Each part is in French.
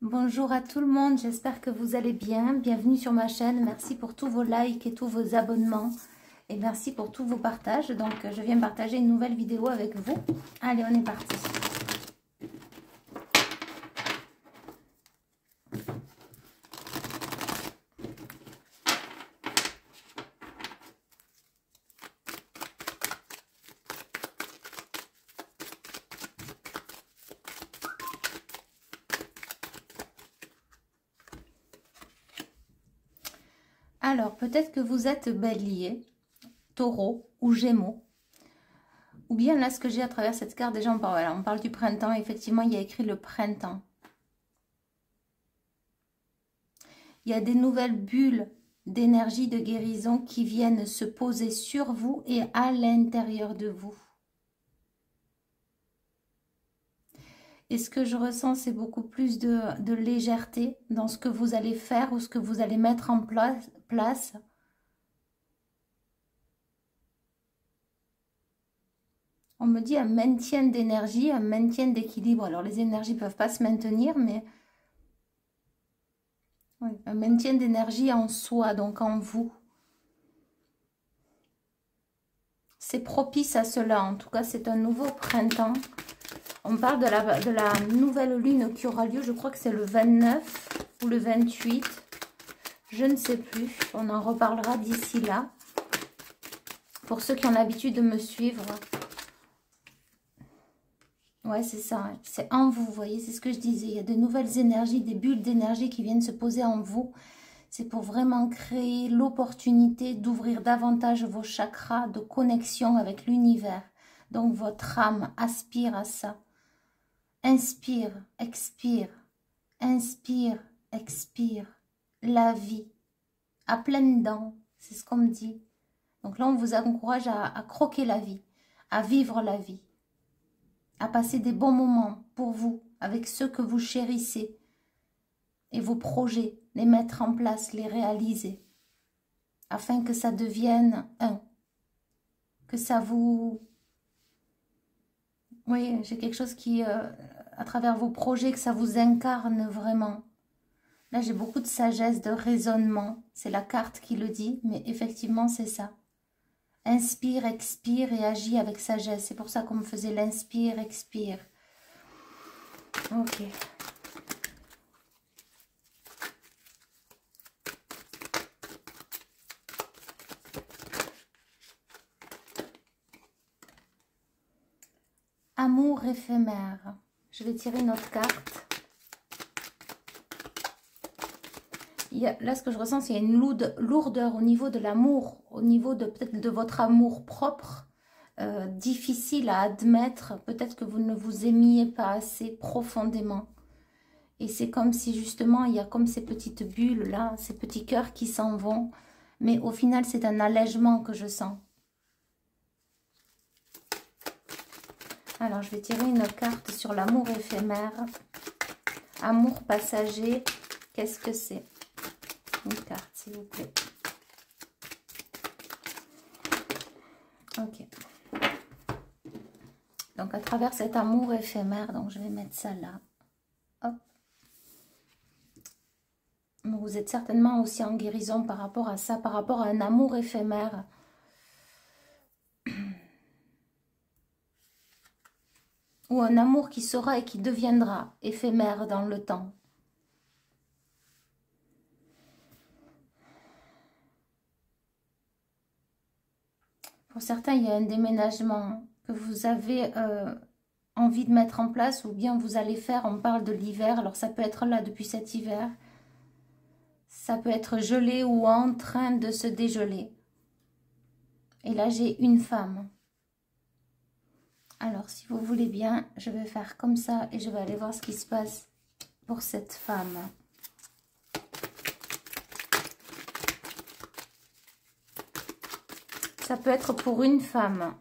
Bonjour à tout le monde, j'espère que vous allez bien. Bienvenue sur ma chaîne. Merci pour tous vos likes et tous vos abonnements. Et merci pour tous vos partages. Donc, je viens partager une nouvelle vidéo avec vous. Allez, on est parti. Alors, peut-être que vous êtes Bélier, Taureau ou Gémeaux. Ou bien là, ce que j'ai à travers cette carte, déjà on parle du printemps. Effectivement, il y a écrit le printemps. Il y a des nouvelles bulles d'énergie, de guérison qui viennent se poser sur vous et à l'intérieur de vous. Et ce que je ressens, c'est beaucoup plus de légèreté dans ce que vous allez faire ou ce que vous allez mettre en place. On me dit un maintien d'énergie, un maintien d'équilibre. Alors, les énergies ne peuvent pas se maintenir, mais oui, un maintien d'énergie en soi, donc en vous. C'est propice à cela. En tout cas, c'est un nouveau printemps. On parle de la nouvelle lune qui aura lieu, je crois que c'est le 29 ou le 28. Je ne sais plus. On en reparlera d'ici là. Pour ceux qui ont l'habitude de me suivre. Ouais, c'est ça. C'est en vous, vous voyez, c'est ce que je disais. Il y a de nouvelles énergies, des bulles d'énergie qui viennent se poser en vous. C'est pour vraiment créer l'opportunité d'ouvrir davantage vos chakras de connexion avec l'univers. Donc, votre âme aspire à ça. Inspire, expire. Inspire, expire. La vie. À pleines dents. C'est ce qu'on me dit. Donc là, on vous encourage à croquer la vie. À vivre la vie. À passer des bons moments pour vous, avec ceux que vous chérissez. Et vos projets, les mettre en place, les réaliser. Afin que ça devienne un. Que ça vous... Oui, j'ai quelque chose qui, à travers vos projets, que ça vous incarne vraiment. Là, j'ai beaucoup de sagesse, de raisonnement. C'est la carte qui le dit, mais effectivement, c'est ça. Inspire, expire et agis avec sagesse. C'est pour ça qu'on me faisait l'inspire, expire. Ok. Amour éphémère. Je vais tirer une autre carte. Là, ce que je ressens, c'est qu'il y a une lourdeur au niveau de l'amour, au niveau de peut-être de votre amour propre, difficile à admettre. Peut-être que vous ne vous aimiez pas assez profondément. Et c'est comme si justement, il y a comme ces petites bulles là, ces petits cœurs qui s'en vont. Mais au final, c'est un allègement que je sens. Alors, je vais tirer une carte sur l'amour éphémère. Amour passager, qu'est-ce que c'est? Une carte, s'il vous plaît. Ok. Donc, à travers cet amour éphémère, donc je vais mettre ça là. Hop. Vous êtes certainement aussi en guérison par rapport à ça, par rapport à un amour éphémère. Ou un amour qui sera et qui deviendra éphémère dans le temps. Pour certains, il y a un déménagement que vous avez envie de mettre en place ou bien vous allez faire. On parle de l'hiver, alors ça peut être là depuis cet hiver. Ça peut être gelé ou en train de se dégeler. Et là, j'ai une femme. Alors, si vous voulez bien, je vais faire comme ça et je vais aller voir ce qui se passe pour cette femme. Ça peut être pour une femme.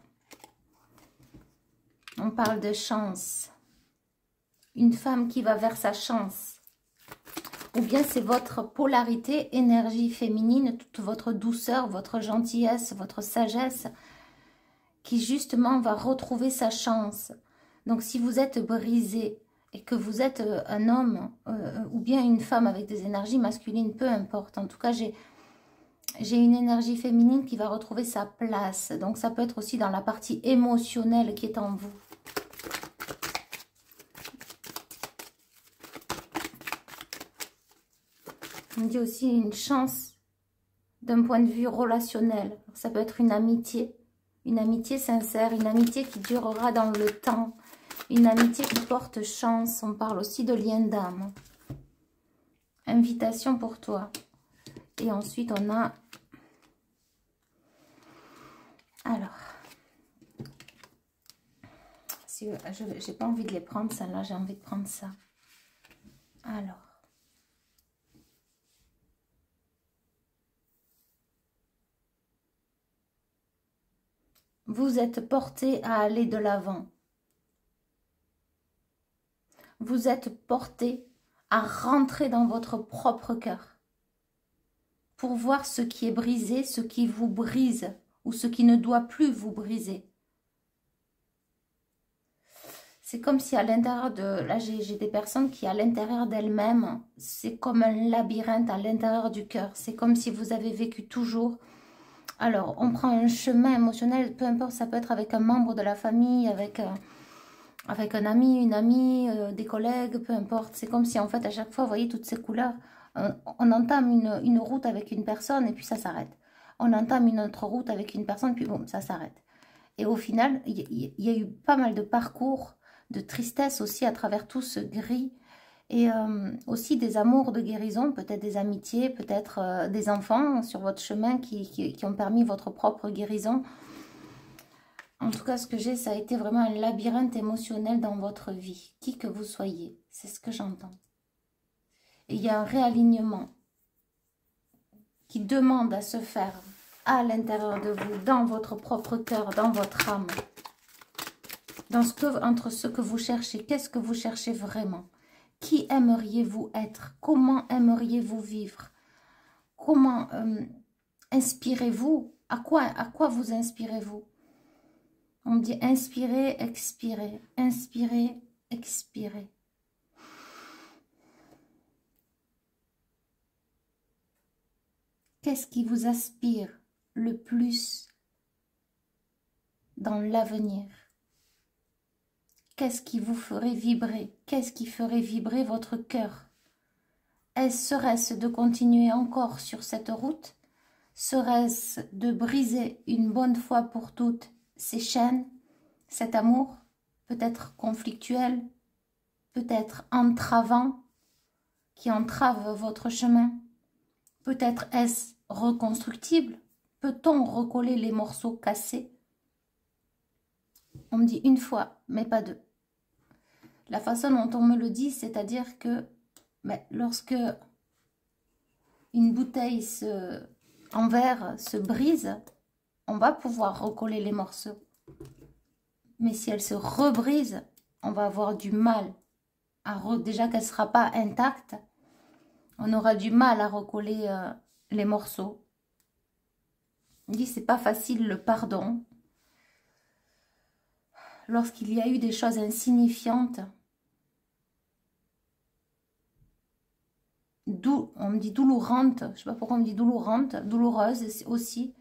On parle de chance. Une femme qui va vers sa chance. Ou bien c'est votre polarité, énergie féminine, toute votre douceur, votre gentillesse, votre sagesse, qui justement va retrouver sa chance. Donc si vous êtes brisé et que vous êtes un homme ou bien une femme avec des énergies masculines, peu importe. En tout cas, j'ai une énergie féminine qui va retrouver sa place. Donc, ça peut être aussi dans la partie émotionnelle qui est en vous. On me dit aussi une chance d'un point de vue relationnel. Ça peut être une amitié sincère, une amitié qui durera dans le temps, une amitié qui porte chance. On parle aussi de lien d'âme. Invitation pour toi. Et ensuite, on a... Alors, si j'ai pas envie de les prendre, celle-là, j'ai envie de prendre ça. Alors. Vous êtes porté à aller de l'avant. Vous êtes porté à rentrer dans votre propre cœur pour voir ce qui est brisé, ce qui vous brise ou ce qui ne doit plus vous briser. C'est comme si à l'intérieur de... Là, j'ai des personnes qui, à l'intérieur d'elles-mêmes, c'est comme un labyrinthe à l'intérieur du cœur. C'est comme si vous avez vécu toujours... Alors, on prend un chemin émotionnel, peu importe, ça peut être avec un membre de la famille, avec un ami, une amie, des collègues, peu importe. C'est comme si, en fait, à chaque fois, vous voyez toutes ces couleurs, on entame une route avec une personne et puis ça s'arrête. On entame une autre route avec une personne, puis bon, ça s'arrête. Et au final, il y a eu pas mal de parcours, de tristesse aussi à travers tout ce gris. Et aussi des amours de guérison, peut-être des amitiés, peut-être des enfants sur votre chemin qui ont permis votre propre guérison. En tout cas, ce que j'ai, ça a été vraiment un labyrinthe émotionnel dans votre vie, qui que vous soyez. C'est ce que j'entends. Et il y a un réalignement qui demande à se faire à l'intérieur de vous, dans votre propre cœur, dans votre âme. Entre ce que vous cherchez, qu'est-ce que vous cherchez vraiment? Qui aimeriez-vous être? Comment aimeriez-vous vivre? Comment inspirez-vous? À quoi vous inspirez-vous? On me dit inspirer, expirer. Inspirer, expirer. Qu'est-ce qui vous aspire le plus dans l'avenir? Qu'est-ce qui vous ferait vibrer? Qu'est-ce qui ferait vibrer votre cœur? Serait-ce de continuer encore sur cette route? Serait-ce de briser une bonne fois pour toutes ces chaînes, cet amour, peut-être conflictuel, peut-être entravant, qui entrave votre chemin? Peut-être est-ce reconstructible? Peut-on recoller les morceaux cassés? On me dit une fois, mais pas deux. La façon dont on me le dit, c'est-à-dire que lorsque une bouteille en verre se brise, on va pouvoir recoller les morceaux. Mais si elle se rebrise, on va avoir du mal. Déjà qu'elle ne sera pas intacte, on aura du mal à recoller les morceaux. On dit c'est pas facile le pardon. Lorsqu'il y a eu des choses insignifiantes, on me dit doulourante, je ne sais pas pourquoi on me dit doulourante, douloureuse aussi.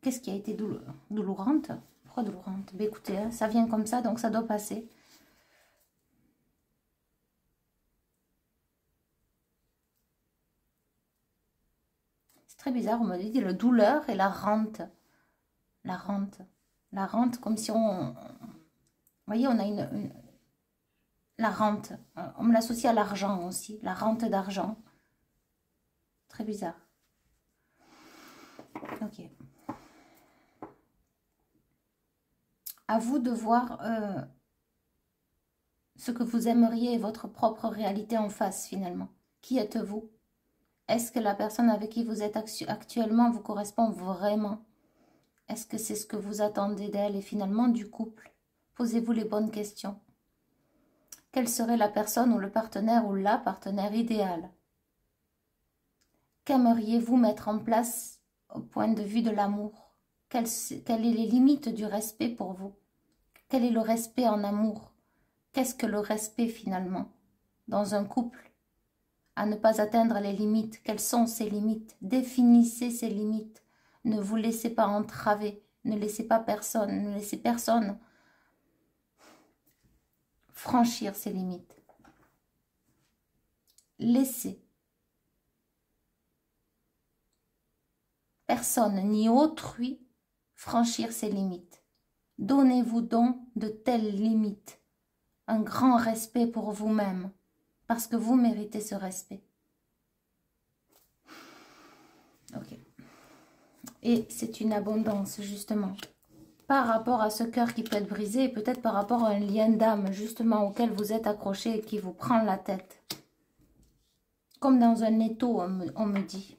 Qu'est-ce qui a été doulourante? Pourquoi doulourante? Ben écoutez, hein, ça vient comme ça, donc ça doit passer. C'est très bizarre, on me dit la douleur et la rente. La rente. La rente, comme si on... Vous voyez, on a la rente. On me l'associe à l'argent aussi. La rente d'argent. Très bizarre. Ok. À vous de voir ce que vous aimeriez et votre propre réalité en face finalement. Qui êtes-vous? Est-ce que la personne avec qui vous êtes actuellement vous correspond vraiment? Est-ce que c'est ce que vous attendez d'elle et finalement du couple? Posez-vous les bonnes questions. Quelle serait la personne ou le partenaire ou la partenaire idéale? Qu'aimeriez-vous mettre en place au point de vue de l'amour? Quelles sont les limites du respect pour vous? Quel est le respect en amour? Qu'est-ce que le respect finalement dans un couple? À ne pas atteindre les limites. Quelles sont ces limites? Définissez ces limites. Ne vous laissez pas entraver. Ne laissez pas personne. Ne laissez personne franchir ces limites. Laissez personne ni autrui franchir ces limites. Donnez-vous donc de telles limites. Un grand respect pour vous-même. Parce que vous méritez ce respect. Ok. Et c'est une abondance, justement. Par rapport à ce cœur qui peut être brisé, et peut-être par rapport à un lien d'âme, justement, auquel vous êtes accroché et qui vous prend la tête. Comme dans un étau, on me dit.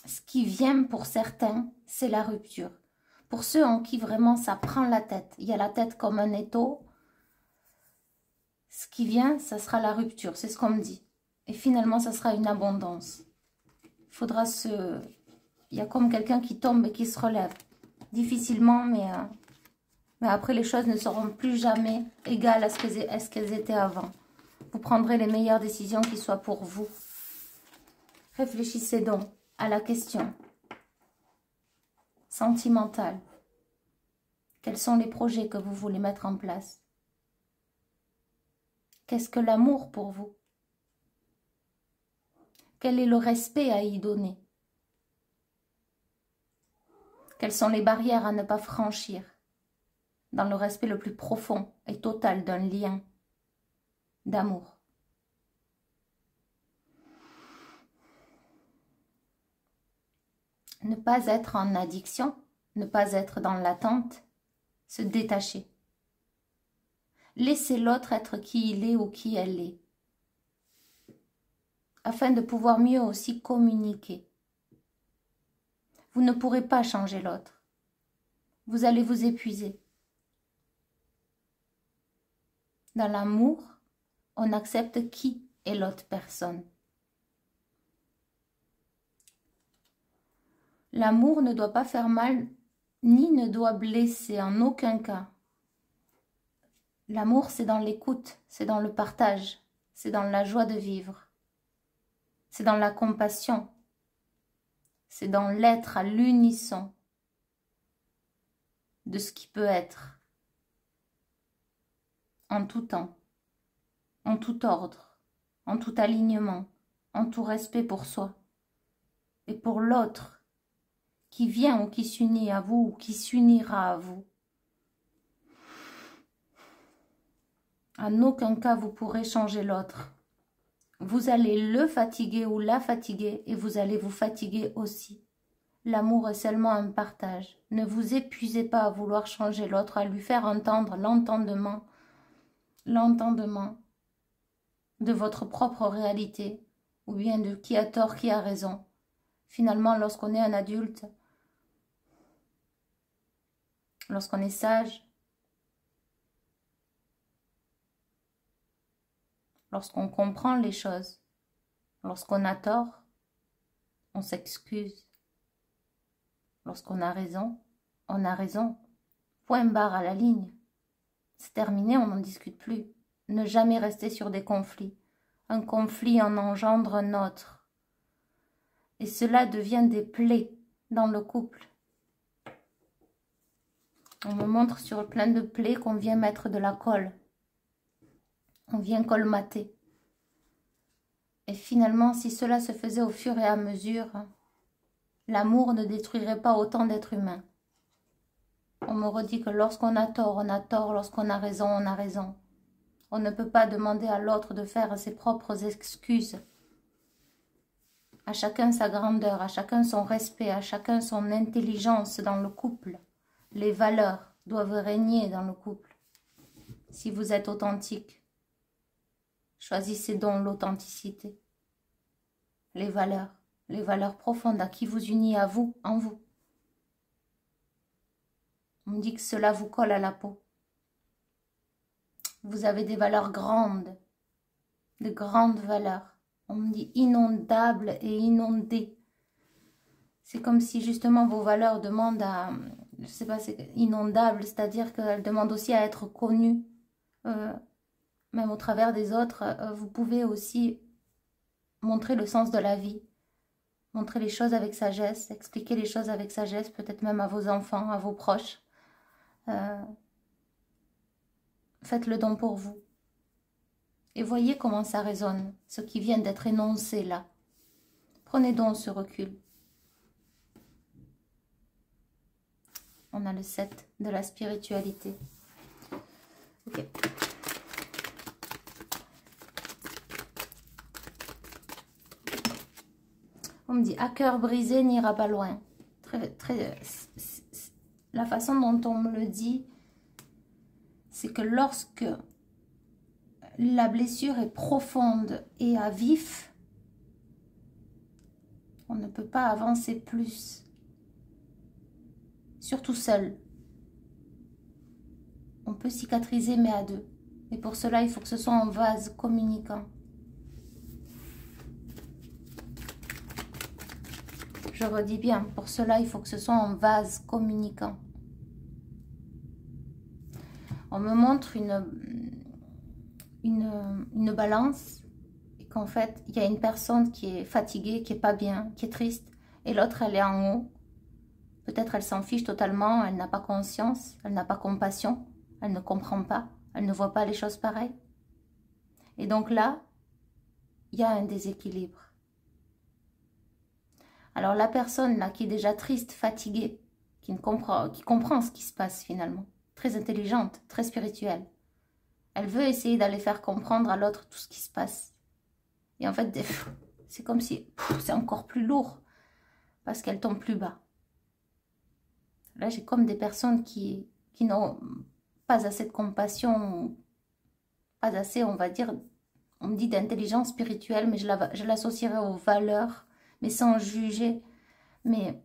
Ce qui vient pour certains, c'est la rupture. Pour ceux en qui vraiment ça prend la tête, il y a la tête comme un étau, ce qui vient, ça sera la rupture, c'est ce qu'on me dit. Et finalement, ça sera une abondance. Il faudra se... Il y a comme quelqu'un qui tombe et qui se relève. Difficilement, mais après, les choses ne seront plus jamais égales à ce qu'elles étaient avant. Vous prendrez les meilleures décisions qui soient pour vous. Réfléchissez donc à la question sentimentale. Quels sont les projets que vous voulez mettre en place? Qu'est-ce que l'amour pour vous? Quel est le respect à y donner? Quelles sont les barrières à ne pas franchir dans le respect le plus profond et total d'un lien d'amour? Ne pas être en addiction, ne pas être dans l'attente, se détacher. Laissez l'autre être qui il est ou qui elle est, afin de pouvoir mieux aussi communiquer. Vous ne pourrez pas changer l'autre. Vous allez vous épuiser. Dans l'amour, on accepte qui est l'autre personne. L'amour ne doit pas faire mal, ni ne doit blesser en aucun cas. L'amour, c'est dans l'écoute, c'est dans le partage, c'est dans la joie de vivre, c'est dans la compassion, c'est dans l'être à l'unisson de ce qui peut être, en tout temps, en tout ordre, en tout alignement, en tout respect pour soi et pour l'autre qui vient ou qui s'unit à vous ou qui s'unira à vous. En aucun cas vous pourrez changer l'autre. Vous allez le fatiguer ou la fatiguer et vous allez vous fatiguer aussi. L'amour est seulement un partage. Ne vous épuisez pas à vouloir changer l'autre, à lui faire entendre l'entendement de votre propre réalité, ou bien de qui a tort, qui a raison. Finalement, lorsqu'on est un adulte, lorsqu'on est sage, lorsqu'on comprend les choses, lorsqu'on a tort, on s'excuse. Lorsqu'on a raison, on a raison. Point barre à la ligne. C'est terminé, on n'en discute plus. Ne jamais rester sur des conflits. Un conflit en engendre un autre. Et cela devient des plaies dans le couple. On me montre sur plein de plaies qu'on vient mettre de la colle. On vient colmater. Et finalement, si cela se faisait au fur et à mesure, l'amour ne détruirait pas autant d'êtres humains. On me redit que lorsqu'on a tort, on a tort. Lorsqu'on a raison, on a raison. On ne peut pas demander à l'autre de faire ses propres excuses. À chacun sa grandeur, à chacun son respect, à chacun son intelligence dans le couple. Les valeurs doivent régner dans le couple. Si vous êtes authentique, choisissez donc l'authenticité. Les valeurs profondes à qui vous unit à vous, en vous. On me dit que cela vous colle à la peau. Vous avez des valeurs grandes, de grandes valeurs. On me dit inondables et inondées. C'est comme si justement vos valeurs demandent à je sais pas, c'est inondable, c'est-à-dire qu'elle demande aussi à être connue, même au travers des autres. Vous pouvez aussi montrer le sens de la vie, montrer les choses avec sagesse, expliquer les choses avec sagesse, peut-être même à vos enfants, à vos proches. Faites le don pour vous. Et voyez comment ça résonne, ce qui vient d'être énoncé là. Prenez donc ce recul. On a le 7 de la spiritualité. Ok. On me dit, à cœur brisé n'ira pas loin. La façon dont on me le dit, c'est que lorsque la blessure est profonde et à vif, on ne peut pas avancer plus. Surtout seul. On peut cicatriser, mais à deux. Et pour cela, il faut que ce soit en vase communicant. Je redis bien, pour cela, il faut que ce soit en vase communicant. On me montre une balance, et qu'en fait, il y a une personne qui est fatiguée, qui est pas bien, qui est triste, et l'autre, elle est en haut. Peut-être elle s'en fiche totalement, elle n'a pas conscience, elle n'a pas compassion, elle ne comprend pas, elle ne voit pas les choses pareilles. Et donc là, il y a un déséquilibre. Alors la personne là qui est déjà triste, fatiguée, qui comprend ce qui se passe finalement, très intelligente, très spirituelle, elle veut essayer d'aller faire comprendre à l'autre tout ce qui se passe. Et en fait, c'est comme si c'est encore plus lourd parce qu'elle tombe plus bas. Là, j'ai comme des personnes qui n'ont pas assez de compassion, pas assez, on va dire, on me dit d'intelligence spirituelle, mais je l'associerai aux valeurs, mais sans juger. Mais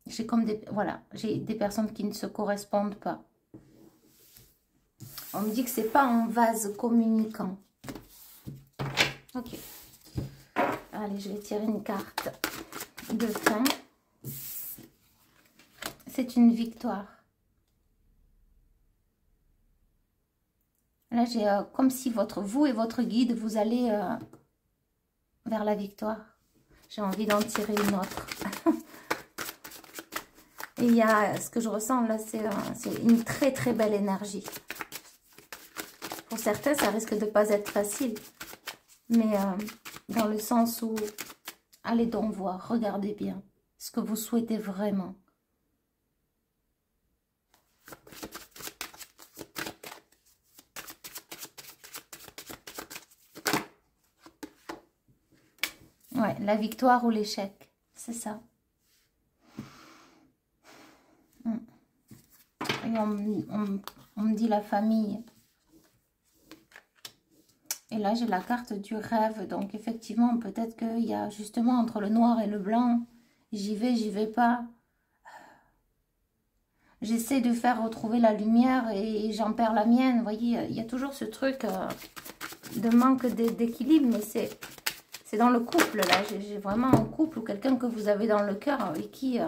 j'ai comme des, voilà, j'ai des personnes qui ne se correspondent pas. On me dit que c'est pas en vase communicant. Ok. Allez, je vais tirer une carte de fin. C'est une victoire. Là, j'ai comme si vous et votre guide, vous allez vers la victoire. J'ai envie d'en tirer une autre. Et il y a, ce que je ressens là, c'est une très très belle énergie. Pour certains, ça risque de ne pas être facile. Mais dans le sens où, allez donc voir, regardez bien ce que vous souhaitez vraiment. Ouais, la victoire ou l'échec, c'est ça. Et on me dit la famille. Et là, j'ai la carte du rêve. Donc, effectivement, peut-être qu'il y a justement entre le noir et le blanc, j'y vais pas. J'essaie de faire retrouver la lumière et j'en perds la mienne. Vous voyez, il y a toujours ce truc de manque d'équilibre, mais c'est dans le couple, là. J'ai vraiment un couple ou quelqu'un que vous avez dans le cœur avec qui...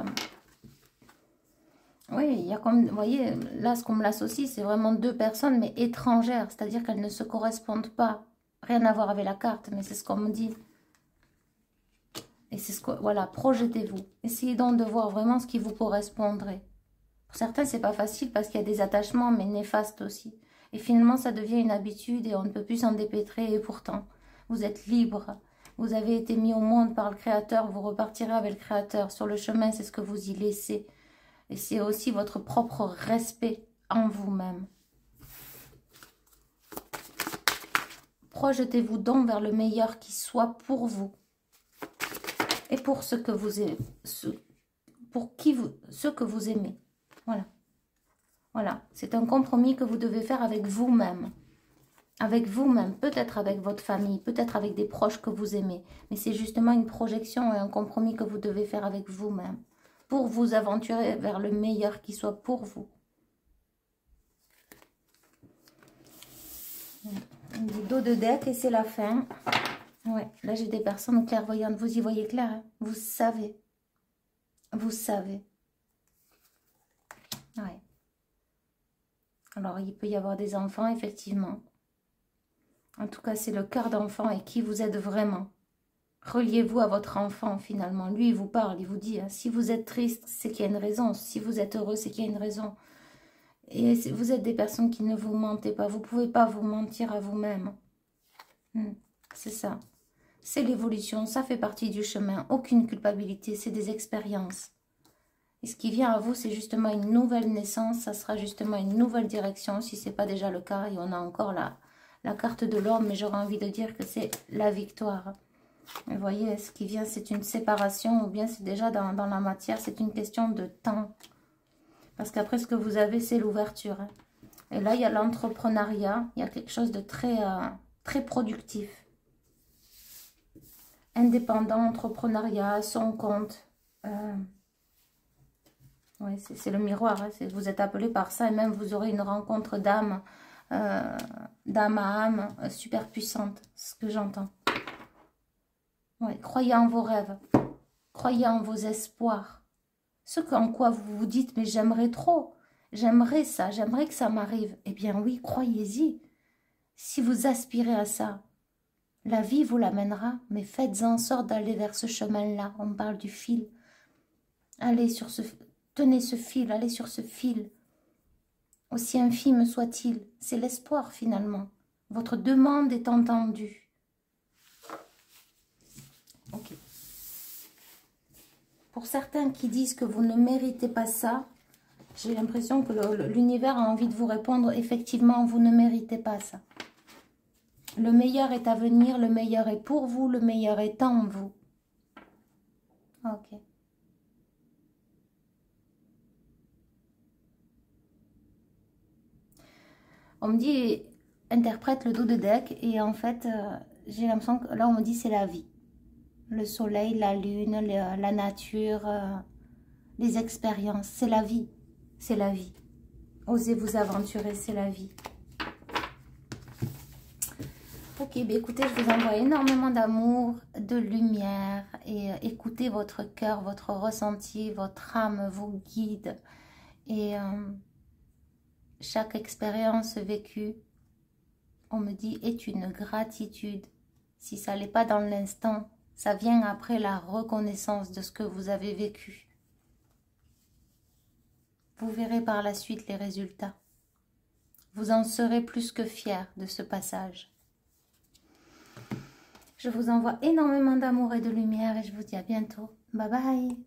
oui, il y a comme... Vous voyez, là, ce qu'on me l'associe, c'est vraiment deux personnes, mais étrangères. C'est-à-dire qu'elles ne se correspondent pas. Rien à voir avec la carte, mais c'est ce qu'on me dit. Et c'est ce que... Voilà, projetez-vous. Essayez donc de voir vraiment ce qui vous correspondrait. Pour certains, c'est pas facile parce qu'il y a des attachements, mais néfastes aussi. Et finalement, ça devient une habitude et on ne peut plus s'en dépêtrer. Et pourtant, vous êtes libre. Vous avez été mis au monde par le Créateur. Vous repartirez avec le Créateur. Sur le chemin, c'est ce que vous y laissez. Et c'est aussi votre propre respect en vous-même. Projetez-vous donc vers le meilleur qui soit pour vous. Et pour ce que vous aimez. Ce que vous aimez. Voilà. Voilà. C'est un compromis que vous devez faire avec vous-même. Avec vous-même. Peut-être avec votre famille. Peut-être avec des proches que vous aimez. Mais c'est justement une projection et un compromis que vous devez faire avec vous-même. Pour vous aventurer vers le meilleur qui soit pour vous. Du dos de deck et c'est la fin. Ouais, là j'ai des personnes clairvoyantes. Vous y voyez clair, hein? Vous savez. Vous savez. Ouais. Alors, il peut y avoir des enfants, effectivement. En tout cas, c'est le cœur d'enfant et qui vous êtes vraiment. Reliez-vous à votre enfant, finalement. Lui, il vous parle, il vous dit, hein, si vous êtes triste, c'est qu'il y a une raison. Si vous êtes heureux, c'est qu'il y a une raison. Et vous êtes des personnes qui ne vous mentez pas. Vous ne pouvez pas vous mentir à vous-même. C'est ça. C'est l'évolution, ça fait partie du chemin. Aucune culpabilité, c'est des expériences. Et ce qui vient à vous, c'est justement une nouvelle naissance. Ça sera justement une nouvelle direction, si ce n'est pas déjà le cas. Et on a encore la carte de l'homme, mais j'aurais envie de dire que c'est la victoire. Vous voyez, ce qui vient, c'est une séparation, ou bien c'est déjà dans la matière, c'est une question de temps. Parce qu'après, ce que vous avez, c'est l'ouverture. Hein. Et là, il y a l'entrepreneuriat, il y a quelque chose de très, très productif. Indépendant, entrepreneuriat, son compte. Oui, c'est le miroir. Hein. Vous êtes appelé par ça, et même vous aurez une rencontre d'âme, d'âme à âme, super puissante, ce que j'entends. Ouais, croyez en vos rêves, croyez en vos espoirs. Ce en quoi vous vous dites, mais j'aimerais trop, j'aimerais ça, j'aimerais que ça m'arrive. Eh bien oui, croyez-y. Si vous aspirez à ça, la vie vous l'amènera, mais faites en sorte d'aller vers ce chemin-là. On parle du fil. Allez sur tenez ce fil, allez sur ce fil. Aussi infime soit-il, c'est l'espoir finalement. Votre demande est entendue. Ok. Pour certains qui disent que vous ne méritez pas ça, j'ai l'impression que l'univers a envie de vous répondre, effectivement, vous ne méritez pas ça. Le meilleur est à venir, le meilleur est pour vous, le meilleur est en vous. Ok. On me dit, interprète le dos de deck, et en fait, j'ai l'impression que là, on me dit c'est la vie. Le soleil, la lune, la nature, les expériences, c'est la vie. C'est la vie. Osez vous aventurer, c'est la vie. Ok, bien écoutez, je vous envoie énormément d'amour, de lumière, et écoutez votre cœur, votre ressenti, votre âme vous guide. Et chaque expérience vécue, on me dit, est une gratitude. Si ça n'est pas dans l'instant, ça vient après la reconnaissance de ce que vous avez vécu. Vous verrez par la suite les résultats. Vous en serez plus que fiers de ce passage. Je vous envoie énormément d'amour et de lumière et je vous dis à bientôt. Bye bye.